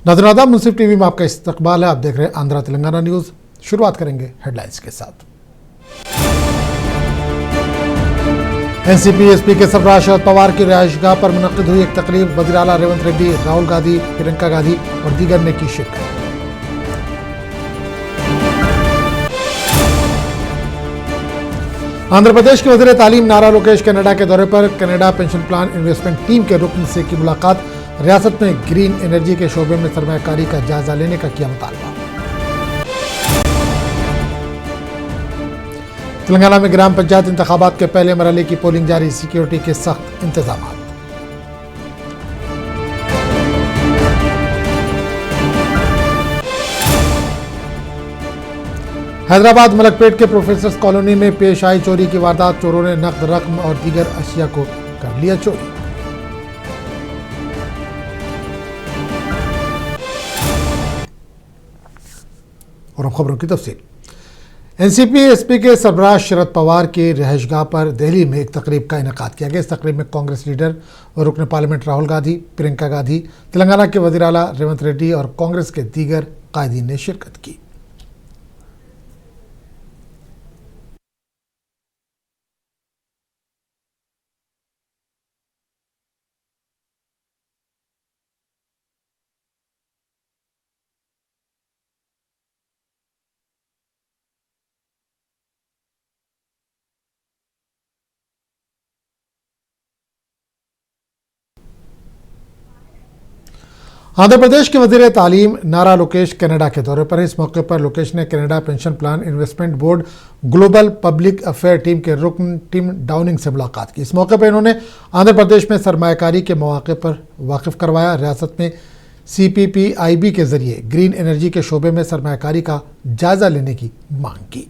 नाज़रीन आदाब, मुंसिफ टीवी में आपका इस्तकबाल है। आप देख रहे हैं आंध्रा तेलंगाना न्यूज़। शुरुआत करेंगे हेडलाइंस के साथ। एनसीपी एसपी के सरबराह शरद पवार की रिहाइशगाह पर मुनक्किद हुई एक तकरीब। वज़ीर आला रेवंत रेड्डी, राहुल गांधी, प्रियंका गांधी और दीगर ने की शिरकत। आंध्र प्रदेश के वज़ीर तालीम नारा लोकेश कनाडा के दौरे पर। Canada pension plan investment team के रुकन से की मुलाकात। रियासत में ग्रीन एनर्जी के शोबे में सरमायाकारी का जायजा लेने का किया मुतालबा। तेलंगाना में ग्राम पंचायत इंतखाबात के पहले मरहले की पोलिंग जारी। सिक्योरिटी के सख्त इंतजाम। हैदराबाद मलकपेट के प्रोफेसर्स कॉलोनी में पेश आई चोरी की वारदात। चोरों ने नकद रकम और दीगर अशिया को कर लिया चोरी। और अब खबरों की तफसील। एनसीपी एसपी के सरबराह शरद पवार की रिहाइशगाह पर दिल्ली में एक तकरीब का इनेकाद किया गया। इस तकरीब में कांग्रेस लीडर और रुकन पार्लियामेंट राहुल गांधी, प्रियंका गांधी, तेलंगाना के वज़ीर आला रेवंत रेड्डी और कांग्रेस के दीगर कायदीन ने शिरकत की। आंध्र प्रदेश के वज़ीर तालीम नारा लोकेश कनाडा के दौरे पर। इस मौके पर लोकेश ने Canada pension plan investment board global public affair team के रुकन टिम डाउनिंग से मुलाकात की। इस मौके पर इन्होंने आंध्र प्रदेश में सरमायाकारी के मौके पर वाकिफ करवाया। रियासत में CPPIB के जरिए ग्रीन एनर्जी के शोबे में सरमायाकारी का जायजा लेने की मांग की।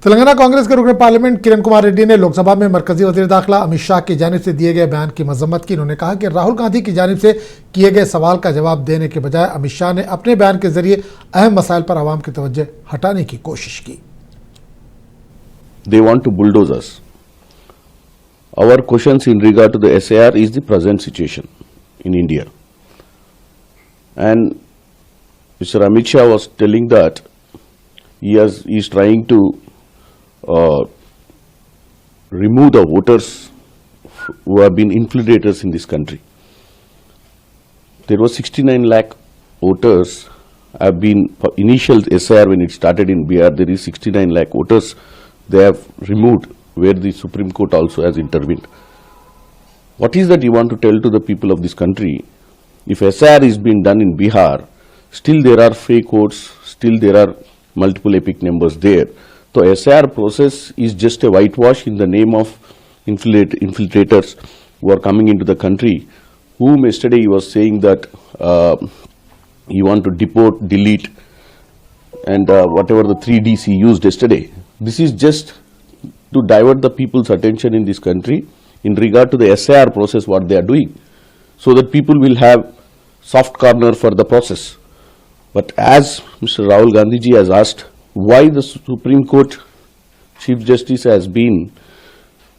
तेलंगाना कांग्रेस के रुकन पार्लियामेंट किरण कुमार रेड्डी ने लोकसभा में मरकजी वज़ीर दाखिला अमित शाह की जानिब से दिए गए बयान की मजम्मत की। उन्होंने कहा कि राहुल गांधी की जानिब से किए गए सवाल का जवाब देने के बजाय अमित शाह ने अपने बयान के जरिए अहम मसाइल पर आवाम की तवज्जो हटाने की कोशिश की। They want to bulldoze us. Our questions in regard to the SAR is the present situation in India. And Mr. Amit Shah was telling that he is trying to remove the voters who have been infiltrators in this country. There was 69 lakh voters have been, for initial SIR when it started in Bihar, there is 69 lakh voters they have removed, where the Supreme Court also has intervened. What is that you want to tell to the people of this country? If SIR is being done in Bihar, still there are fake votes, still there are multiple epic numbers there. So SIR process is just a whitewash in the name of infiltrators who are coming into the country, whom yesterday he was saying that he want to deport, delete and whatever the 3Ds he used yesterday. This is just to divert the people's attention in this country in regard to the SIR process, what they are doing, so that people will have soft corner for the process. But as Mr. Rahul Gandhi ji has asked, why the Supreme Court Chief Justice has been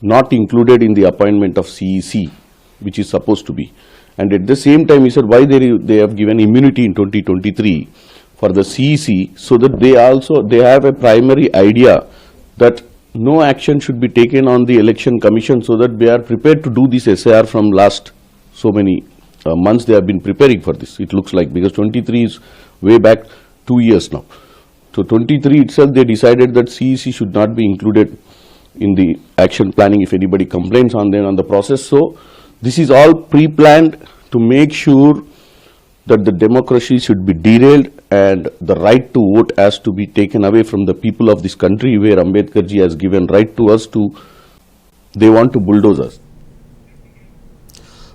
not included in the appointment of CEC, which is supposed to be. And at the same time, he said why they have given immunity in 2023 for the CEC, so that they have a primary idea that no action should be taken on the election commission, so that they are prepared to do this SIR from last so many months. They have been preparing for this, it looks like, because 23 is way back 2 years now. So 23 itself they decided that CEC should not be included in the action planning if anybody complains on them on the process. So this is all pre-planned to make sure that the democracy should be derailed and the right to vote has to be taken away from the people of this country, where Ambedkar ji has given right to us to, they want to bulldoze us.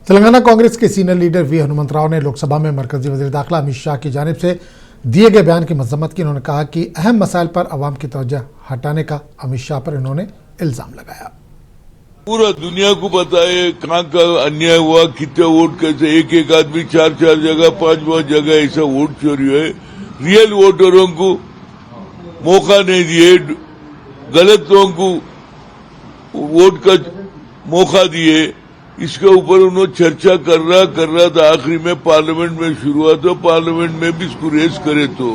Telangana Congress के senior leader we Hanumant Rao ने लोकसभा में मरकजी वज़ीर दाखिला अमित शाह की जानिब से दिए गए बयान की मजम्मत की। उन्होंने कहा कि अहम मसाइल पर आवाम की तवज्जो हटाने का अमित शाह पर इन्होंने इल्जाम लगाया। पूरा दुनिया को पता है कहाँ का अन्याय हुआ, कितने वोट कैसे, एक आदमी 4 जगह 5 जगह ऐसा वोट चोरी है। रियल वोटरों को मौका नहीं दिए, गलत लोगों को वोट का मौका दिए, इसके ऊपर उन्होंने चर्चा कर रहा था। आखिरी में पार्लियामेंट में शुरू हुआ, तो पार्लियामेंट में भी इसको रेस करे। तो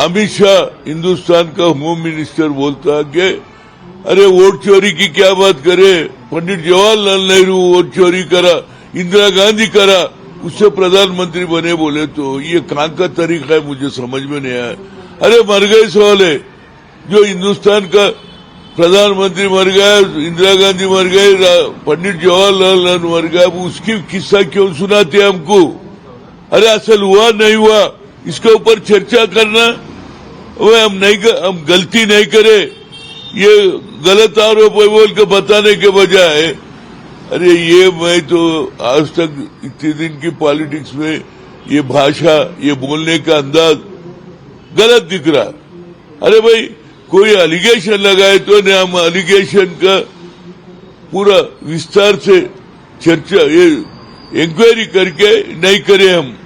अमित शाह हिंदुस्तान का होम मिनिस्टर बोलता है कि अरे वोट चोरी की क्या बात करे, पंडित जवाहरलाल नेहरू वोट चोरी करा, इंदिरा गांधी करा, उससे प्रधानमंत्री बने। बोले तो ये कहां का तरीका है, मुझे समझ में नहीं आया। अरे मर गए सवाल है, जो हिंदुस्तान का प्रधानमंत्री मर गया, इंदिरा गांधी मर गए, पंडित जवाहरलाल नेहरू मर गया, उसकी किस्सा क्यों सुनाते हमको? अरे असल हुआ नहीं हुआ, इसके ऊपर चर्चा करना, वो हम गलती नहीं करे, ये गलत आरोप है बोल के बताने के बजाय, अरे ये मैं तो आज तक इतने दिन की पॉलिटिक्स में ये भाषा, ये बोलने का अंदाज गलत दिख रहा। अरे भाई कोई एलिगेशन लगाए तो नहीं, हम एलिगेशन का पूरा विस्तार से चर्चा, ये इंक्वायरी करके नहीं करे। हम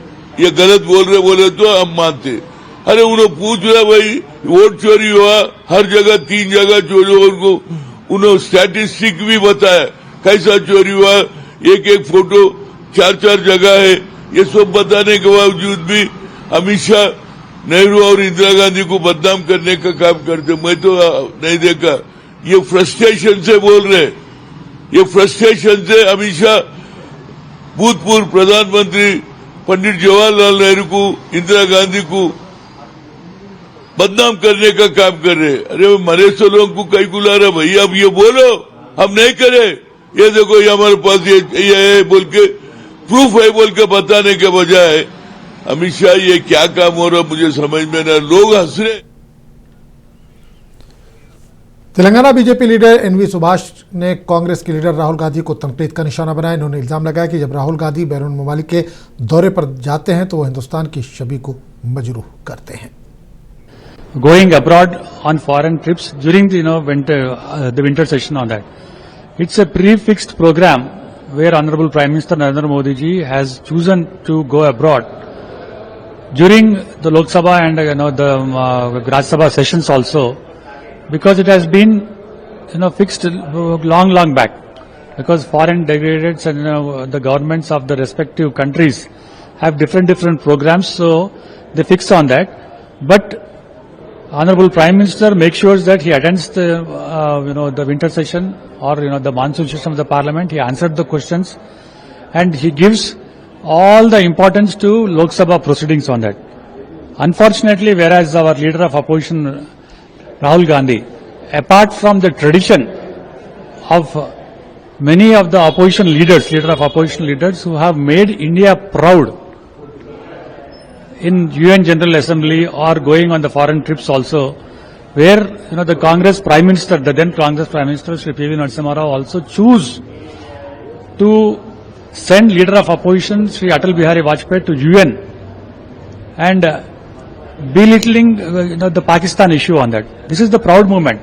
ये गलत बोले तो हम मानते। अरे उन्होंने पूछ रहा भाई वोट चोरी हुआ, हर जगह 3 जगह चोरी हुआ, उनको उन्होंने स्टैटिस्टिक भी बताया कैसा चोरी हुआ, एक फोटो 4 जगह है। ये सब बताने के बावजूद भी अमित शाह नेहरू और इंदिरा गांधी को बदनाम करने का काम करते। मैं तो नहीं देखा, ये फ्रस्ट्रेशन से बोल रहे, ये फ्रस्ट्रेशन से अमित शाह भूतपूर्व प्रधानमंत्री पंडित जवाहरलाल नेहरू को, इंदिरा गांधी को बदनाम करने का काम कर रहे। अरे मरे से लोगों को कई बुला रहा भाई, अब ये बोलो हम नहीं करे, ये देखो ये हमारे पास ये है बोल के, प्रूफ है बोल के बताने के बजाय अमित शाह ये क्या काम हो रहा मुझे समझ में ना, लोग हंस रहे। Telangana BJP leader NV Subhash ने कांग्रेस के लीडर राहुल गांधी को तनकीद का निशाना बनाया। इन्होंने इल्जाम लगाया कि जब राहुल गांधी बैरून ममालिक के दौरे पर जाते हैं तो वो हिंदुस्तान की छवि को मजरूह करते हैं। Going abroad on foreign trips during the winter session on that. It's a prefixed program where Honorable Prime Minister Narendra Modi ji has chosen to go abroad during the Lok Sabha and the Raj Sabha sessions also, because it has been fixed long back, because foreign delegates and the governments of the respective countries have different programs, so they fix on that. But Honorable Prime Minister makes sure that he attends the winter session or the monsoon session of the Parliament. He answered the questions and he gives all the importance to Lok Sabha proceedings on that. Unfortunately, whereas our leader of opposition Rahul Gandhi, apart from the tradition of many of the opposition leaders, who have made India proud in UN General Assembly or going on the foreign trips also, where the Congress Prime Minister, the then Congress Prime Minister Shri P.V. Narasimha Rao also choose to send leader of opposition Shri Atal Bihari Vajpayee to UN and belittling the Pakistan issue on that. This is the proud moment.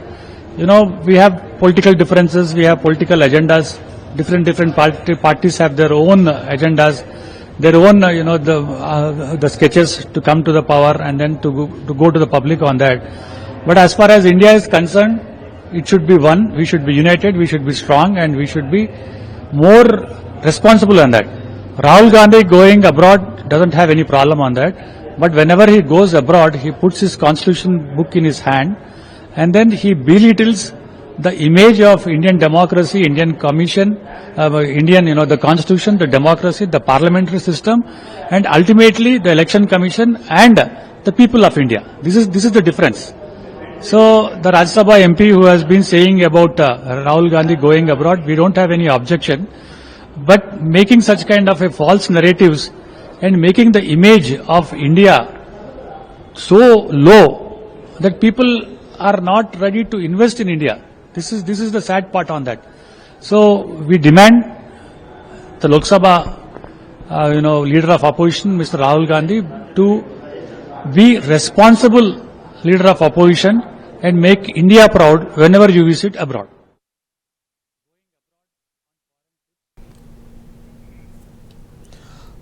We have political differences, we have political agendas, different parties have their own agendas, their own, the sketches to come to the power and then to go to the public on that. But as far as India is concerned, it should be one, we should be united, we should be strong and we should be more responsible on that. Rahul Gandhi going abroad doesn't have any problem on that, but whenever he goes abroad, he puts his constitution book in his hand and then he belittles the image of Indian democracy, Indian Commission, the Constitution, the democracy, the parliamentary system, and ultimately the Election Commission and the people of India. This is the difference. So the Rajya Sabha MP who has been saying about Rahul Gandhi going abroad, we don't have any objection, but making such kind of a false narratives and making the image of India so low that people are not ready to invest in India. This is the sad part on that. So we demand the Lok Sabha, leader of opposition, Mr. Rahul Gandhi, to be responsible leader of opposition and make India proud whenever you visit abroad.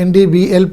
NDBL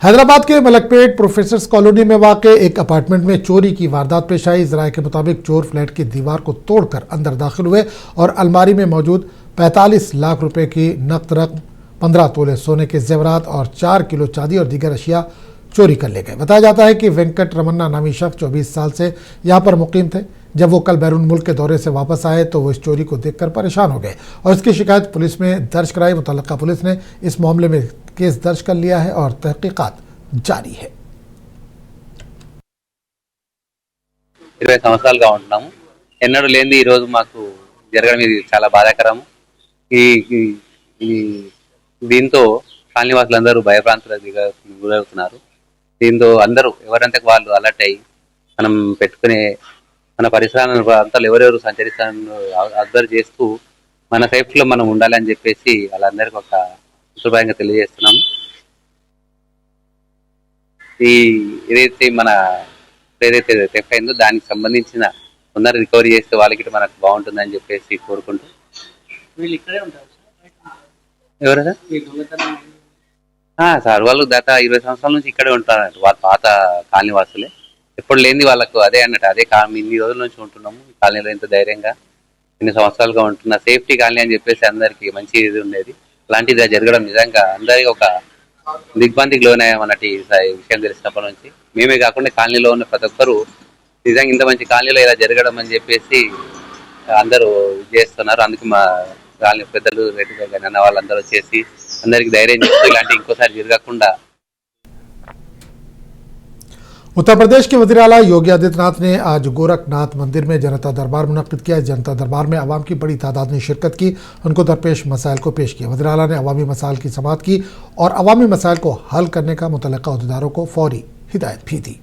Hyderabad के Malakpet professors colony में वाक़े एक apartment में चोरी की वारदात पेश आई। ज़राए के मुताबिक चोर फ्लैट की दीवार को तोड़कर अंदर दाखिल हुए और अलमारी में मौजूद 45 लाख रुपए की नकद रकम, 15 तोले सोने के जेवरात और 4 किलो चांदी और दीगर अशिया चोरी कर ले गए। बताया जाता है कि वेंकट रमन्ना नामी शख्स 24 साल से यहाँ पर मुकीम थे। जब वो कल बैरून मुल्क के दौरे से वापस आए तो वो इस चोरी को देखकर परेशान हो गए और इसकी शिकायत पुलिस में दर्ज कराई। मुतल्लिका पुलिस ने इस मामले में केस दर्ज कर लिया है और तहकीकात जारी है। 20 సంవత్సరాలుగా ఉంటున్నాము. ఎన్నడూ లేనిది ఈ రోజు మాకు జరగడం ఇది చాలా బాధాకరము. ఈ దీంతో కాలనీవాసులందరూ భయభ్రాంతులకు గురవుతున్నారు. దీంతో అందరూ ఎవరంతకు వాళ్ళు అలర్ట్ అయ్యి మనం పెట్టుకునే మన పరిసరాలను ప్రాంతాలు ఎవరెవరు సంచరిస్తారో అబ్జర్వ్ చేస్తూ మన సేఫ్టీలో మనం ఉండాలని చెప్పేసి వాళ్ళందరికీ ఒక శుభాకాంక్షలు తెలియజేస్తున్నాము. ఏదైతే మన ఏదైతే థెఫ్ట్ అయిందో దానికి సంబంధించిన తొందర రికవరీ చేస్తే వాళ్ళకి మనకు బాగుంటుందని చెప్పేసి కోరుకుంటూ. ఎవరు సార్? వాళ్ళు గత 20 సంవత్సరాల నుంచి ఇక్కడే ఉంటారు. వాళ్ళ పాత కాలనీ వాసులే. ఎప్పుడు లేనిది వాళ్ళకు అదే అన్నట్టు అదే ఇన్ని రోజుల నుంచి ఉంటున్నాము ఈ కాలనీలో. ఇంత ధైర్యంగా ఇన్ని సంవత్సరాలుగా ఉంటున్న సేఫ్టీ కాలనీ అని చెప్పేసి అందరికి మంచి ఇది ఉండేది. అలాంటిది జరగడం నిజంగా అందరికి ఒక దిగ్భ్రాంతికి లోనయ్యామన్నట్టు ఈ విషయం తెలిసినప్పటి నుంచి. మేమే కాకుండా కాలనీలో ఉన్న ప్రతి ఒక్కరు నిజంగా ఇంత మంచి కాలనీలో ఇలా జరగడం అని చెప్పేసి అందరూ చేస్తున్నారు. అందుకు మా కాలనీ పెద్దలు రెడ్డి గారు అన్న వాళ్ళందరూ వచ్చేసి అందరికి ధైర్యం చేస్తూ ఇలాంటి ఇంకోసారి జరగకుండా. उत्तर प्रदेश के वज़ीर आला योगी आदित्यनाथ ने आज गोरखनाथ मंदिर में जनता दरबार मुनक्किद किया। जनता दरबार में आवाम की बड़ी तादाद ने शिरकत की, उनको दरपेश मसाइल को पेश किया। वज़ीर आला ने अवामी मसाइल की समाअत की और अवामी मसाइल को हल करने का मुतल्लिका अहदेदारों को फौरी हिदायत भी दी।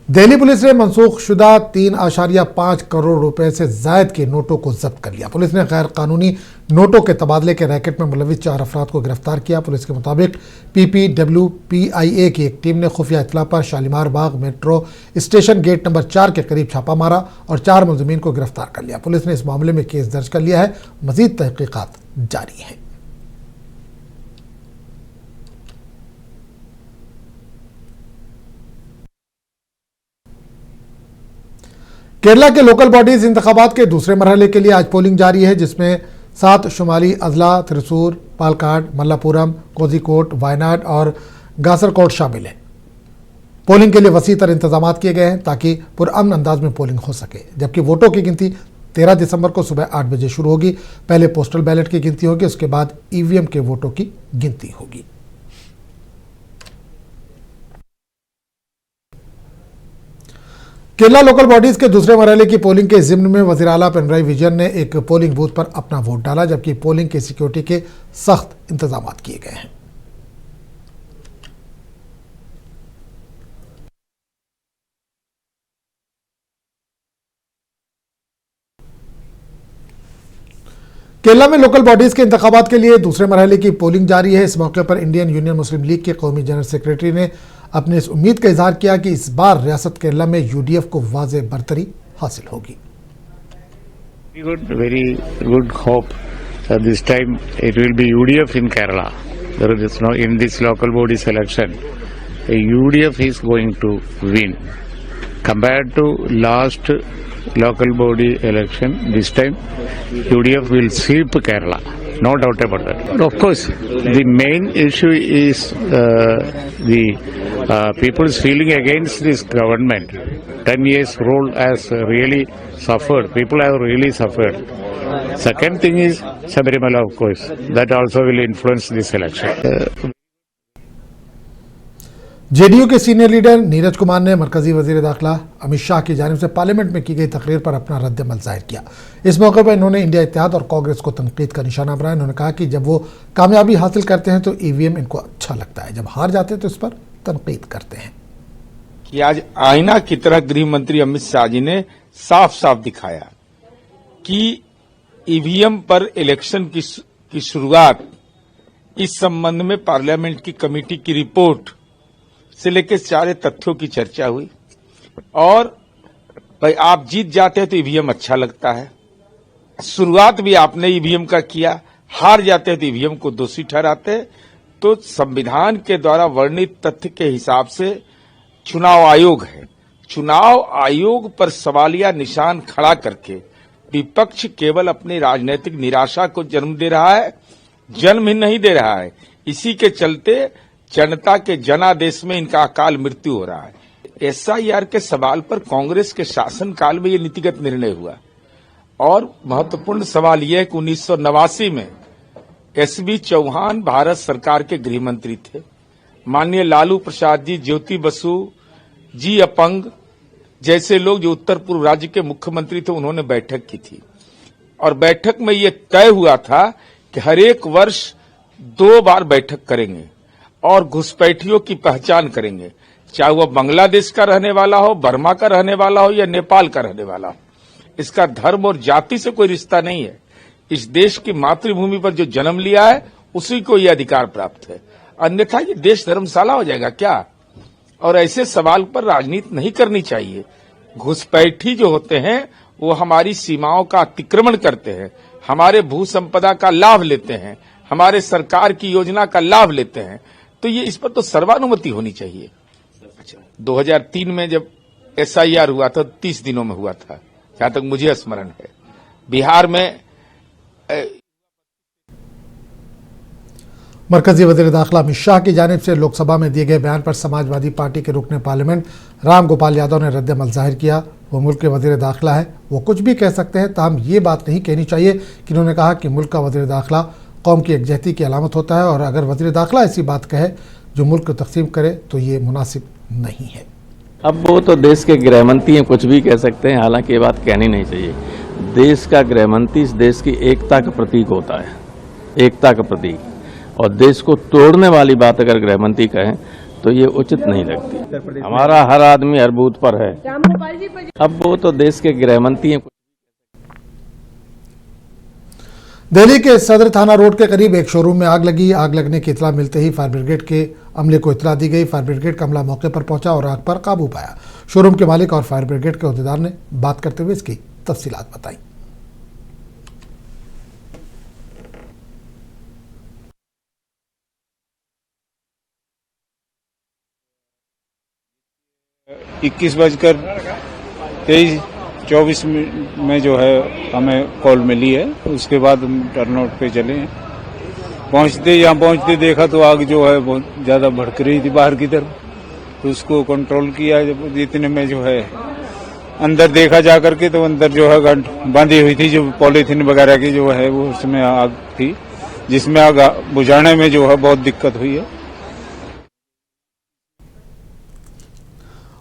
दिल्ली पुलिस ने मनसूख शुदा 3.5 करोड़ रुपए से जायद के नोटों को जब्त कर लिया। पुलिस ने गैर कानूनी नोटों के तबादले के रैकेट में मुलविस 4 अफराद को गिरफ्तार किया। पुलिस के मुताबिक PPWPIA की एक टीम ने खुफिया इत्तला पर शालीमार बाग मेट्रो स्टेशन गेट नंबर 4 के करीब छापा मारा और 4 मुलजिमीन को गिरफ्तार कर लिया। पुलिस ने इस मामले में केस दर्ज कर लिया है। मजीद तहकीकात जारी है। केरला के लोकल बॉडीज इंतखाबात के दूसरे मरहले के लिए आज पोलिंग जारी है, जिसमें 7 शुमाली अजला त्रिसूर, पालकाड, मल्लापुरम, कोझिकोड, वायनाड और गासरकोट शामिल हैं। पोलिंग के लिए वसी तर इंतजाम किए गए हैं ताकि पुरअमन अंदाज में पोलिंग हो सके। जबकि वोटों की गिनती 13 दिसंबर को सुबह 8 बजे शुरू होगी। पहले पोस्टल बैलेट की गिनती होगी, उसके बाद EVM के वोटों की गिनती होगी। केरला लोकल बॉडीज के दूसरे मरहले की पोलिंग के जिम्न में वज़ीर आला पिनराई विजयन ने एक पोलिंग बूथ पर अपना वोट डाला, जबकि पोलिंग की सिक्योरिटी के सख्त इंतजाम किए गए हैं। केरला में लोकल बॉडीज के इंतखाबात के लिए दूसरे मरहले की पोलिंग जारी है। इस मौके पर इंडियन यूनियन मुस्लिम लीग के कौमी जनरल सेक्रेटरी ने अपने इस उम्मीद का इजहार किया कि इस बार रियासत केरला में UDF को वाज़ेह बरतरी हासिल होगी। Very good hope that this time it will be UDF in Kerala. There is no in this local bodies election. UDF is going to win compared to last local body election. This time UDF will sweep Kerala, no doubt about that. Of course, the main issue is the people's feeling against this government. 10 years rule has really suffered. People have really suffered. Second thing is Sabarimala, of course. That also will influence this election. JDU के senior leader Neeraj Kumar ने मरकजी वजीर दाखिला अमित शाह की जानिब से parliament में की गई तकरीर पर अपना रद्द-ए-अमल जाहिर किया। इस मौके पर इन्होंने इंडिया इत्तेहाद और कांग्रेस को तनकीद का निशाना बनाया। इन्होंने कहा कि जब वो कामयाबी हासिल करते हैं तो EVM इनको अच्छा लगता है, जब हार जाते हैं तो इस पर तनकीद करते हैं। कि आज आईना की तरह गृह मंत्री अमित शाह जी ने साफ साफ दिखाया कि EVM पर इलेक्शन की शुरुआत इस संबंध में पार्लियामेंट की कमेटी की रिपोर्ट से लेकर सारे तथ्यों की चर्चा हुई और भाई आप जीत जाते हैं तो EVM अच्छा लगता है। शुरुआत भी आपने EVM का किया, हार जाते हैं तो ईवीएम को दोषी ठहराते हैं। तो संविधान के द्वारा वर्णित तथ्य के हिसाब से चुनाव आयोग है, चुनाव आयोग पर सवालिया निशान खड़ा करके विपक्ष केवल अपनी राजनीतिक निराशा को जन्म दे रहा है, जन्म ही नहीं दे रहा है। इसी के चलते जनता के जनादेश में इनका अकाल मृत्यु हो रहा है। एसआईआर के सवाल पर कांग्रेस के शासनकाल में ये नीतिगत निर्णय हुआ और महत्वपूर्ण सवाल यह है कि 1989 में एसबी चौहान भारत सरकार के गृह मंत्री थे। माननीय लालू प्रसाद जी, ज्योति बसु जी अपंग जैसे लोग जो उत्तर पूर्व राज्य के मुख्यमंत्री थे, उन्होंने बैठक की थी और बैठक में ये तय हुआ था कि हर एक वर्ष 2 बार बैठक करेंगे और घुसपैठियों की पहचान करेंगे, चाहे वह बांग्लादेश का रहने वाला हो, बर्मा का रहने वाला हो या नेपाल का रहने वाला हो। इसका धर्म और जाति से कोई रिश्ता नहीं है। इस देश की मातृभूमि पर जो जन्म लिया है उसी को यह अधिकार प्राप्त है, अन्यथा ये देश धर्मशाला हो जाएगा क्या? और ऐसे सवाल पर राजनीति नहीं करनी चाहिए। घुसपैठी जो होते हैं वो हमारी सीमाओं का अतिक्रमण करते हैं, हमारे भू संपदा का लाभ लेते हैं, हमारे सरकार की योजना का लाभ लेते हैं, तो ये इस पर तो सर्वानुमति होनी चाहिए। 2003 में जब एसआईआर हुआ था 30 दिनों में हुआ था, जहां तक मुझे स्मरण है। बिहार में मरकजी वज़ीर दाखिला अमित शाह की जानिब से लोकसभा में दिए गए बयान पर समाजवादी पार्टी के रुकने पार्लियामेंट राम गोपाल यादव ने रद्द-ए-अमल जाहिर किया। वो मुल्क के वज़ीर दाखिला है, वो कुछ भी कह सकते हैं, ताहम ये बात नहीं कहनी चाहिए कि उन्होंने कहा कि मुल्क का वज़ीर दाखिला कौम की एकजहती की अलामत होता है और अगर वज़ीर दाखिला ऐसी बात कहे जो मुल्क को तकसीम करे तो ये मुनासिब नहीं है। अब वो तो देश के गृहमंत्री हैं, कुछ भी कह सकते हैं, हालांकि ये बात कहनी नहीं चाहिए। देश का गृहमंत्री इस देश की एकता का प्रतीक होता है, एकता का प्रतीक, और देश को तोड़ने वाली बात अगर गृहमंत्री कहें तो ये उचित नहीं लगती। हमारा हर आदमी हर बूथ पर है। अब वो तो देश के गृहमंत्री हैं। दिल्ली के सदर थाना रोड के करीब एक शोरूम में आग लगी। आग लगने की इतला मिलते ही फायर ब्रिगेड के अमले को इतला दी गई। फायर ब्रिगेड का अमला मौके पर पहुंचा और आग पर काबू पाया। शोरूम के मालिक और फायर ब्रिगेड के अहदेदार ने बात करते हुए इसकी तफसीलात बताई। इक्कीस बजकर 23-24 में जो है हमें कॉल मिली है, उसके बाद हम टर्नआउट पे चले हैं। यहाँ पहुंचते देखा तो आग जो है बहुत ज्यादा भड़क रही थी बाहर की तरफ, तो उसको कंट्रोल किया। जब इतने में जो है अंदर देखा जा करके तो अंदर जो है बांधी हुई थी जो पॉलीथीन वगैरह की जो है वो उसमें आग थी, जिसमें आग बुझाने में जो है बहुत दिक्कत हुई है।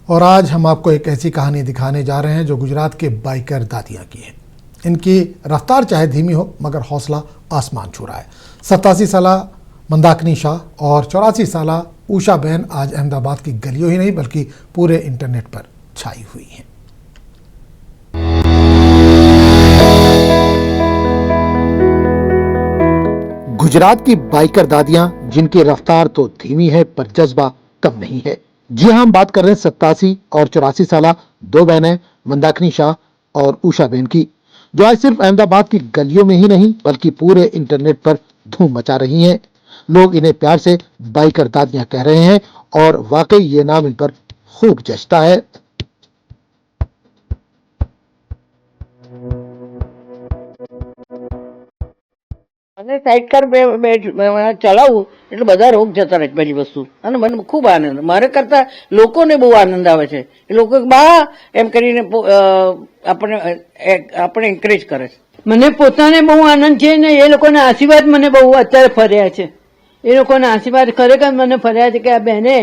और आज हम आपको एक ऐसी कहानी दिखाने जा रहे हैं जो गुजरात के बाइकर दादियां की है। इनकी रफ्तार चाहे धीमी हो मगर हौसला आसमान छू रहा है। 87 साला मंदाकिनी शाह और 84 साला उषा बहन आज अहमदाबाद की गलियों ही नहीं बल्कि पूरे इंटरनेट पर छाई हुई हैं। गुजरात की बाइकर दादियां जिनकी रफ्तार तो धीमी है पर जज्बा कम नहीं है। जी हाँ, हम बात कर रहे हैं 87 और 84 साला दो बहनें मंदाकिनी शाह और उषा बहन की, जो आज सिर्फ अहमदाबाद की गलियों में ही नहीं बल्कि पूरे इंटरनेट पर धूम मचा रही हैं। लोग इन्हें प्यार से बाइकर दादियां कह रहे हैं और वाकई ये नाम इन पर खूब जचता है। અને સાઈડ કાર ચલાવું એટલે બધા રોગ જતા રહે બધી વસ્તુ, અને મને ખૂબ આનંદ, મારે કરતા લોકોને બહુ આનંદ આવે છે। એ લોકો બા એમ કરીને આપણે એન્કરેજ કરે છે। મને પોતાને બહુ આનંદ છે ને એ લોકોના આશીર્વાદ મને બહુ અત્યારે ફર્યા છે। એ લોકોના આશીર્વાદ ખરેખર મને ફર્યા છે કે આ બહેને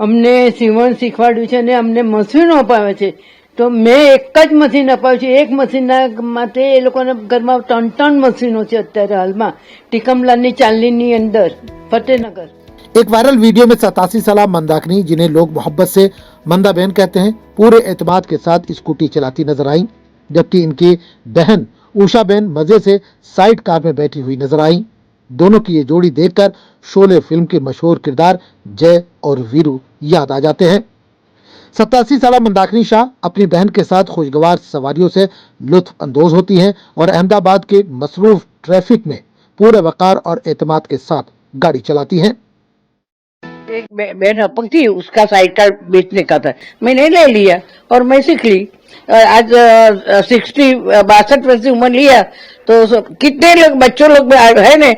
અમને સીવણ શીખવાડ્યું છે અને અમને મશીનો અપાવે છે। તો મેં એક જ મશીન અપાવ્યું છે, એક મશીનના માટે એ લોકોના ઘરમાં 3 મશીનો છે અત્યારે હાલમાં ટીકમલાની ચાંદલીની અંદર ફતેહનગર। एक वायरल वीडियो में 87 साल मंदाकिनी, जिन्हें लोग मोहब्बत से मंदा बहन कहते हैं, पूरे एतमाद के साथ स्कूटी चलाती नजर आई, जबकि इनकी बहन उषा बहन मजे से साइड कार में बैठी हुई नजर आई। दोनों की ये जोड़ी देखकर शोले फिल्म के मशहूर किरदार जय और वीरू याद आ जाते हैं। 87 साल मंदाकिनी शाह अपनी बहन के साथ खुशगवार सवारियों से लुत्फ अंदोज होती हैं और अहमदाबाद के मसरूफ ट्रैफिक में पूरे वकार और एतमाद के साथ गाड़ी चलाती हैं। एक बहन अपंग थी, उसका साइकिल बेचने का था, मैंने ले लिया और मैं सीख ली। आज 62 वर्ष की उम्र लिया तो कितने लोग बच्चों लोग है ना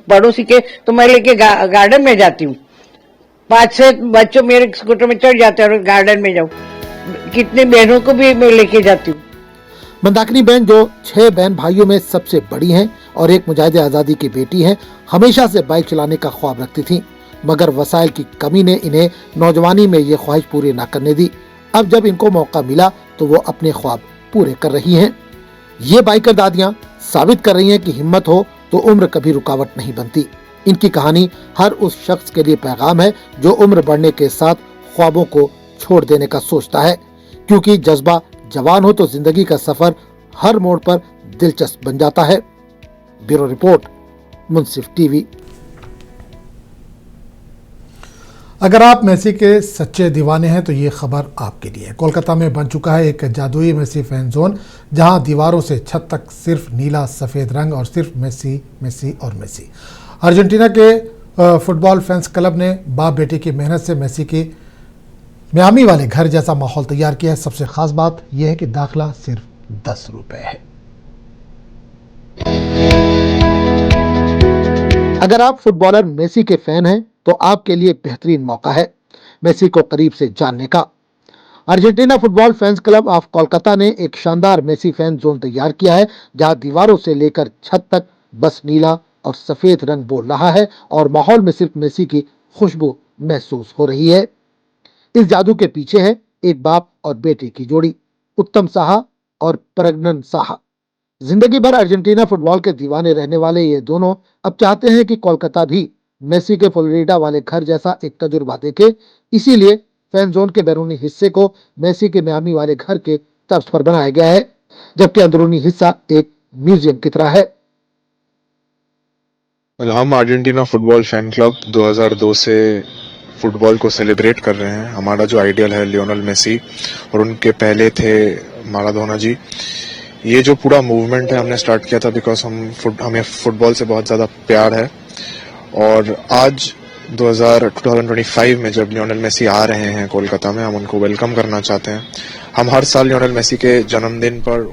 पड़ोसी के, तो मैं लेके गार्डन में जाती हूँ। 5-6 बच्चों मेरे स्कूटर में चढ़ जाते हैं और गार्डन में जाऊँ। कितने बहनों को भी मैं लेके जाती हूँ। मंदाकिनी बहन, जो 6 बहन भाइयों में सबसे बड़ी हैं और एक मुजाहिद आज़ादी की बेटी हैं, हमेशा से बाइक चलाने का ख्वाब रखती थीं, मगर वसाइल की कमी ने इन्हें नौजवानी में ये ख्वाहिश पूरी न करने दी। अब जब इनको मौका मिला तो वो अपने ख्वाब पूरे कर रही हैं। ये बाइकर दादियां साबित कर रही हैं कि हिम्मत हो तो उम्र कभी रुकावट नहीं बनती। इनकी कहानी हर उस शख्स के लिए पैगाम है जो उम्र बढ़ने के साथ ख्वाबों को छोड़ देने का सोचता है, क्योंकि जज्बा जवान हो तो जिंदगी का सफर हर मोड़ पर दिलचस्प बन जाता है। ब्यूरो रिपोर्ट, मुंसिफ टीवी। अगर आप मेसी के सच्चे दीवाने हैं तो ये खबर आपके लिए। कोलकाता में बन चुका है एक जादुई मेसी फैन जोन, जहां दीवारों से छत तक सिर्फ नीला सफेद रंग और सिर्फ मेसी, मेसी और मेसी। अर्जेंटीना के फुटबॉल फैंस क्लब ने बाप बेटी की मेहनत से मेसी के मियामी वाले घर जैसा माहौल तैयार किया है। सबसे खास बात यह है कि दाखला सिर्फ 10 रुपए है। अगर आप फुटबॉलर मेसी के फैन हैं तो आपके लिए बेहतरीन मौका है मेसी को करीब से जानने का। Argentina football fans club of Kolkata ने एक शानदार मेसी फैन जोन तैयार किया है, जहां दीवारों से लेकर छत तक बस नीला और सफेद रंग बोल रहा है और माहौल में सिर्फ मेसी की खुशबू महसूस हो रही है। इस जादू के पीछे है एक बाप और बेटे की जोड़ी, उत्तम साहा और प्रज्ञन साहा। जिंदगी भर अर्जेंटीना फुटबॉल के दीवाने रहने वाले ये दोनों अब चाहते हैं कि कोलकाता भी मेसी के फ्लोरिडा वाले घर जैसा एक तजुर्बा देखे। इसीलिए फैन जोन के बैरूनी हिस्से को मेसी के मियामी वाले घर के तर्ज पर बनाया गया है, जबकि अंदरूनी हिस्सा एक म्यूजियम की तरह है। हम अर्जेंटीना फुटबॉल फैन क्लब 2002 से फुटबॉल को सेलिब्रेट कर रहे हैं। हमारा जो आइडियल है लियोनेल मेसी और उनके पहले थे माराडोना जी। ये जो पूरा मूवमेंट है हमने स्टार्ट किया था बिकॉज हमें फुटबॉल से बहुत ज़्यादा प्यार है, और आज 2025 में जब लियोनेल मेसी आ रहे हैं कोलकाता में, हम उनको वेलकम करना चाहते हैं। हम हर साल लियोनेल मेसी के जन्मदिन पर।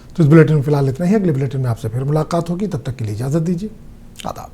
तो इस बुलेटिन में फिलहाल इतना ही। अगले बुलेटिन में आपसे फिर मुलाकात होगी, तब तक के लिए इजाजत दीजिए। आदाब।